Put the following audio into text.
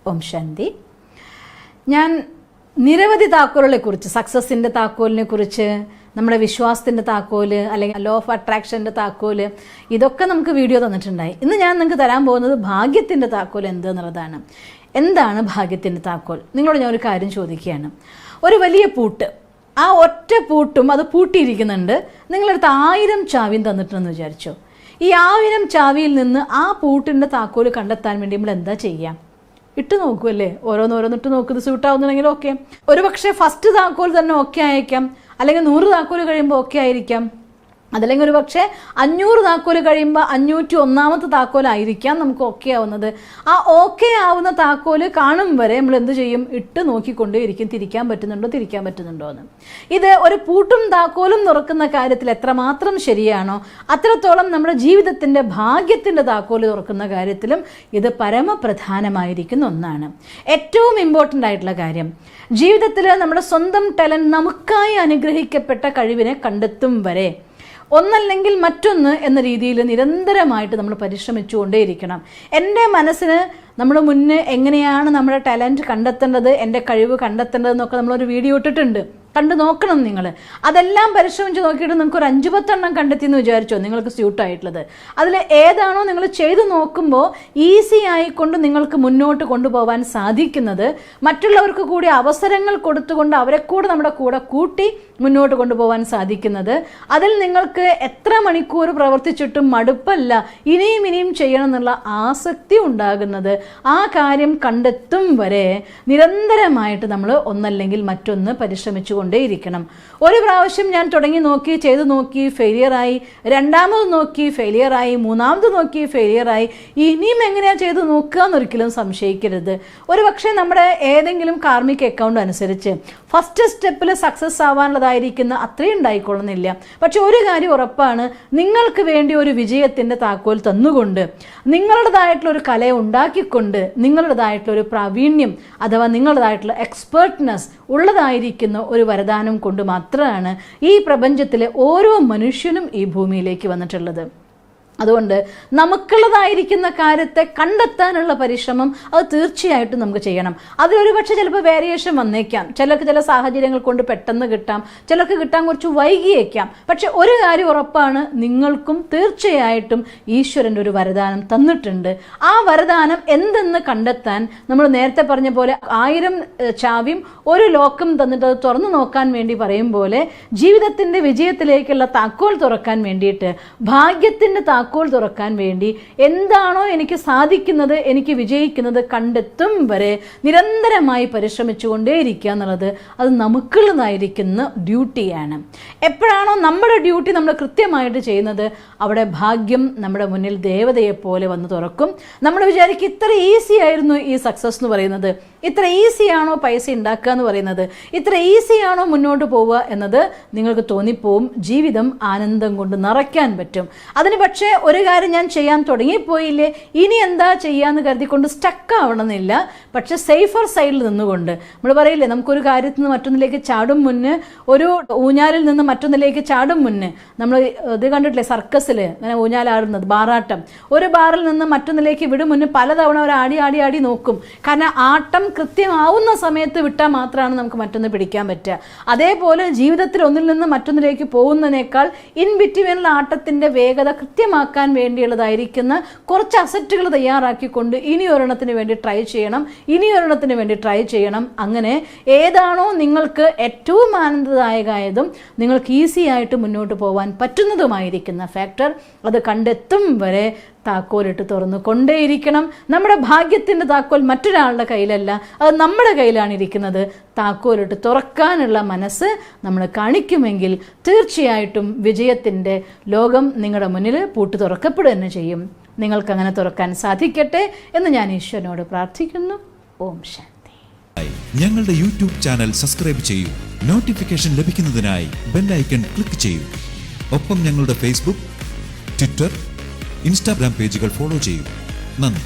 ഓം ശാന്തി. ഞാൻ നിരവധി താക്കോലുകളെക്കുറിച്ച്, സക്സസിൻ്റെ താക്കോലിനെ കുറിച്ച്, നമ്മുടെ വിശ്വാസത്തിൻ്റെ താക്കോല്, അല്ലെങ്കിൽ ലോ ഓഫ് അട്രാക്ഷൻ്റെ താക്കോല്, ഇതൊക്കെ നമുക്ക് വീഡിയോ തന്നിട്ടുണ്ടായി. ഇന്ന് ഞാൻ നിങ്ങൾക്ക് തരാൻ പോകുന്നത് ഭാഗ്യത്തിൻ്റെ താക്കോൽ എന്തെന്നുള്ളതാണ്. എന്താണ് ഭാഗ്യത്തിൻ്റെ താക്കോൽ? നിങ്ങളോട് ഞാൻ ഒരു കാര്യം ചോദിക്കുകയാണ്. ഒരു വലിയ പൂട്ട്, ആ ഒറ്റ പൂട്ടും അത് പൂട്ടിയിരിക്കുന്നുണ്ട്. നിങ്ങളടുത്ത് 1000 ചാവിയും തന്നിട്ടുണ്ടെന്ന് വിചാരിച്ചോ. ഈ 1000 ചാവിയിൽ നിന്ന് ആ പൂട്ടിൻ്റെ താക്കോല് കണ്ടെത്താൻ വേണ്ടി നമ്മൾ എന്താ ചെയ്യാം? ഇട്ട് നോക്കുമല്ലേ, ഓരോന്നോരോന്നിട്ട് നോക്കുന്നത് സ്യൂട്ടാവുന്നുണ്ടെങ്കിൽ ഓക്കെ. ഒരു പക്ഷേ ഫസ്റ്റ് താക്കോൽ തന്നെ ഓക്കെ ആയിരിക്കാം, അല്ലെങ്കിൽ 100 താക്കോൽ കഴിയുമ്പോൾ ഓക്കെ ആയിരിക്കാം, അതല്ലെങ്കിൽ ഒരു പക്ഷേ 500 താക്കോൽ കഴിയുമ്പോൾ 501ാമത്തെ താക്കോലായിരിക്കാം നമുക്ക് ഓക്കെ ആവുന്നത്. ആ ഓക്കെ ആവുന്ന താക്കോല് കാണും വരെ നമ്മൾ എന്ത് ചെയ്യും? ഇട്ട് നോക്കിക്കൊണ്ടേയിരിക്കും, തിരിക്കാൻ പറ്റുന്നുണ്ടോ എന്ന്. ഇത് ഒരു പൂട്ടും താക്കോലും തുറക്കുന്ന കാര്യത്തിൽ എത്രമാത്രം ശരിയാണോ അത്രത്തോളം നമ്മുടെ ജീവിതത്തിൻ്റെ ഭാഗ്യത്തിൻ്റെ താക്കോല് തുറക്കുന്ന കാര്യത്തിലും ഇത് പരമപ്രധാനമായിരിക്കുന്ന ഒന്നാണ്. ഏറ്റവും ഇമ്പോർട്ടൻ്റ് ആയിട്ടുള്ള കാര്യം, ജീവിതത്തിൽ നമ്മുടെ സ്വന്തം ടാലന്റ്, നമുക്കായി അനുഗ്രഹിക്കപ്പെട്ട കഴിവിനെ കണ്ടെത്തും വരെ ഒന്നല്ലെങ്കിൽ മറ്റൊന്ന് എന്ന രീതിയിൽ നിരന്തരമായിട്ട് നമ്മൾ പരിശ്രമിച്ചുകൊണ്ടേയിരിക്കണം. എൻ്റെ മനസ്സിന് നമ്മൾ മുന്നേ എങ്ങനെയാണ് നമ്മുടെ ടാലൻറ്റ് കണ്ടെത്തേണ്ടത്, എൻ്റെ കഴിവ് കണ്ടെത്തേണ്ടതെന്നൊക്കെ നമ്മളൊരു വീഡിയോ ഇട്ടിട്ടുണ്ട്, കണ്ടു നോക്കണം നിങ്ങൾ. അതെല്ലാം പരിശ്രമിച്ച് നോക്കിയിട്ട് നിങ്ങൾക്ക് ഒരു 5-10 എണ്ണം കണ്ടെത്തിയെന്ന് വിചാരിച്ചോ നിങ്ങൾക്ക് സ്യൂട്ടായിട്ടുള്ളത്. അതിൽ ഏതാണോ നിങ്ങൾ ചെയ്തു നോക്കുമ്പോൾ ഈസി ആയിക്കൊണ്ട് നിങ്ങൾക്ക് മുന്നോട്ട് കൊണ്ടുപോകാൻ സാധിക്കുന്നത്, മറ്റുള്ളവർക്ക് കൂടി അവസരങ്ങൾ കൊടുത്തുകൊണ്ട് അവരെ കൂടെ നമ്മുടെ കൂടെ കൂട്ടി മുന്നോട്ട് കൊണ്ടുപോകാൻ സാധിക്കുന്നത്, അതിൽ നിങ്ങൾക്ക് എത്ര മണിക്കൂർ പ്രവർത്തിച്ചിട്ടും മടുപ്പല്ല, ഇനിയും ചെയ്യണം എന്നുള്ള ആസക്തി ഉണ്ടാകുന്നത്, ആ കാര്യം കണ്ടെത്തും വരെ നിരന്തരമായിട്ട് നമ്മൾ ഒന്നല്ലെങ്കിൽ മറ്റൊന്ന് പരിശ്രമിച്ചു കൊണ്ടേയിരിക്കണം. ഒരു പ്രാവശ്യം ഞാൻ തുടങ്ങി നോക്കി, ചെയ്തു നോക്കി, ഫെയിലിയറായി, രണ്ടാമത് നോക്കി ഫെയിലിയറായി, മൂന്നാമത് നോക്കി ഫെയിലിയറായി, ഇനിയും എങ്ങനെയാണ് ചെയ്തു നോക്കുക എന്നൊരിക്കലും സംശയിക്കരുത്. ഒരു പക്ഷേ നമ്മുടെ ഏതെങ്കിലും കാർമിക് അക്കൗണ്ട് അനുസരിച്ച് ഫസ്റ്റ് സ്റ്റെപ്പിൽ സക്സസ് ആവാനുള്ളതായിരിക്കുന്ന അത്രയും ഉണ്ടായിക്കൊള്ളുന്നില്ല. പക്ഷെ ഒരു കാര്യം ഉറപ്പാണ്, നിങ്ങൾക്ക് വേണ്ടി ഒരു വിജയത്തിൻ്റെ താക്കോൽ തന്നുകൊണ്ട്, നിങ്ങളുടേതായിട്ടുള്ള ഒരു കല ഉണ്ടാക്കിക്കൊണ്ട്, നിങ്ങളുടേതായിട്ടുള്ള ഒരു പ്രാവീണ്യം അഥവാ നിങ്ങളുടേതായിട്ടുള്ള എക്സ്പേർട്ട്നെസ് ഉള്ളതായിരിക്കുന്ന ഒരു വരദാനം കൊണ്ട് മാത്രമാണ് ഈ പ്രപഞ്ചത്തിലെ ഓരോ മനുഷ്യനും ഈ ഭൂമിയിലേക്ക് വന്നിട്ടുള്ളത്. അതുകൊണ്ട് നമുക്കുള്ളതായിരിക്കുന്ന കാര്യത്തെ കണ്ടെത്താനുള്ള പരിശ്രമം അത് തീർച്ചയായിട്ടും നമുക്ക് ചെയ്യണം. അതിലൊരു പക്ഷേ ചിലപ്പോൾ വേരിയേഷൻ വന്നേക്കാം, ചിലർക്ക് ചില സാഹചര്യങ്ങൾ കൊണ്ട് പെട്ടെന്ന് കിട്ടാം, ചിലർക്ക് കിട്ടാൻ കുറച്ച് വൈകിയേക്കാം. പക്ഷെ ഒരു കാര്യം ഉറപ്പാണ്, നിങ്ങൾക്കും തീർച്ചയായിട്ടും ഈശ്വരൻ്റെ ഒരു വരദാനം തന്നിട്ടുണ്ട്. ആ വരദാനം എന്തെന്ന് കണ്ടെത്താൻ നമ്മൾ നേരത്തെ പറഞ്ഞ പോലെ 1000 ചാവിയും ഒരു ലോക്കും തന്നിട്ട് അത് തുറന്നു നോക്കാൻ വേണ്ടി പറയും പോലെ, ജീവിതത്തിൻ്റെ വിജയത്തിലേക്കുള്ള താക്കോൽ തുറക്കാൻ വേണ്ടിയിട്ട്, ഭാഗ്യത്തിൻ്റെ താക്കോൽ തുറക്കാൻ വേണ്ടി എന്താണോ എനിക്ക് സാധിക്കുന്നത്, എനിക്ക് വിജയിക്കുന്നത് കണ്ടെത്തും വരെ നിരന്തരമായി പരിശ്രമിച്ചുകൊണ്ടേയിരിക്കുക എന്നുള്ളത് അത് നമുക്കുള്ളതായിരിക്കുന്ന ഡ്യൂട്ടിയാണ്. എപ്പോഴാണോ നമ്മുടെ ഡ്യൂട്ടി നമ്മൾ കൃത്യമായിട്ട് ചെയ്യുന്നത്, അവിടെ ഭാഗ്യം നമ്മുടെ മുന്നിൽ ദേവതയെപ്പോലെ വന്ന് തുറക്കും. നമ്മൾ വിചാരിക്കും ഇത്ര ഈസി ആയിരുന്നു ഈ സക്സസ് എന്ന് പറയുന്നത്, ഇത്ര ഈസിയാണോ പൈസ ഉണ്ടാക്കുക എന്ന് പറയുന്നത്, ഇത്ര ഈസിയാണോ മുന്നോട്ട് പോവുക എന്നത് നിങ്ങൾക്ക് തോന്നിപ്പോവും. ജീവിതം ആനന്ദം കൊണ്ട് നിറയ്ക്കാൻ പറ്റും. അതിന് പക്ഷേ ഒരു കാര്യം ഞാൻ ചെയ്യാൻ തുടങ്ങിപ്പോയില്ലേ, ഇനി എന്താ ചെയ്യാന്ന് കരുതിക്കൊണ്ട് സ്റ്റക്ക് ആവണമെന്നില്ല. പക്ഷെ സേഫർ സൈഡിൽ നിന്നുകൊണ്ട്, നമ്മൾ പറയില്ലേ, നമുക്കൊരു കാര്യത്തിൽ നിന്ന് മറ്റൊന്നിലേക്ക് ചാടും മുന്നേ, ഒരു ഊഞ്ഞാലിൽ നിന്ന് മറ്റൊന്നിലേക്ക് ചാടും മുന്നേ, നമ്മൾ ഇത് കണ്ടിട്ടില്ലേ സർക്കസിൽ അങ്ങനെ ഊഞ്ഞാലാടുന്നത്, ബാറാട്ടം, ഒരു ബാറിൽ നിന്ന് മറ്റൊന്നിലേക്ക് വിടും മുന്നേ പലതവണ അവർ ആടി നോക്കും. കാരണം ആട്ടം കൃത്യമാവുന്ന സമയത്ത് വിട്ടാൽ മാത്രമാണ് നമുക്ക് മറ്റൊന്ന് പിടിക്കാൻ പറ്റുക. അതേപോലെ ജീവിതത്തിൽ ഒന്നിൽ നിന്ന് മറ്റൊന്നിലേക്ക് പോകുന്നതിനേക്കാൾ ഇൻ ബിറ്റ്വീനുള്ള ആട്ടത്തിൻ്റെ വേഗത കൃത്യമാക്കാൻ വേണ്ടിയുള്ളതായിരിക്കുന്ന കുറച്ച് അസറ്റുകൾ തയ്യാറാക്കിക്കൊണ്ട് ഇനി ഒരെണ്ണത്തിന് വേണ്ടി ട്രൈ ചെയ്യണം. അങ്ങനെ ഏതാണോ നിങ്ങൾക്ക് ഏറ്റവും ആനന്ദദായകമായതും നിങ്ങൾക്ക് ഈസി ആയിട്ട് മുന്നോട്ട് പോകാൻ പറ്റുന്നതുമായിരിക്കുന്ന ഫാക്ടർ, അത് കണ്ടെത്തും വരെ താക്കോലിട്ട് തുറന്നു കൊണ്ടേയിരിക്കണം. നമ്മുടെ ഭാഗ്യത്തിൻ്റെ താക്കോൽ മറ്റൊരാളുടെ കയ്യിലല്ല, അത് നമ്മുടെ കയ്യിലാണ് ഇരിക്കുന്നത്. താക്കോലിട്ട് തുറക്കാനുള്ള മനസ്സ് നമ്മൾ കാണിക്കുമെങ്കിൽ തീർച്ചയായിട്ടും വിജയത്തിൻ്റെ ലോകം നിങ്ങളുടെ മുന്നിൽ പൂട്ട് തുറക്കപ്പെടുക തന്നെ ചെയ്യും. നിങ്ങൾക്കങ്ങനെ തുറക്കാൻ സാധിക്കട്ടെ എന്ന് ഞാൻ ഈശ്വരനോട് പ്രാർത്ഥിക്കുന്നു. ഓം ശാന്തി. ഞങ്ങളുടെ യൂട്യൂബ് ചാനൽ സബ്സ്ക്രൈബ് ചെയ്യൂ. നോട്ടിഫിക്കേഷൻ ലഭിക്കുന്നതിനായി ബെൽ ഐക്കൺ ക്ലിക്ക് ചെയ്യൂ. ഒപ്പം ഞങ്ങളുടെ ഫേസ്ബുക്ക്, ട്വിറ്റർ, ഇൻസ്റ്റാഗ്രാം പേജുകൾ ഫോളോ ചെയ്യൂ. നന്ദി.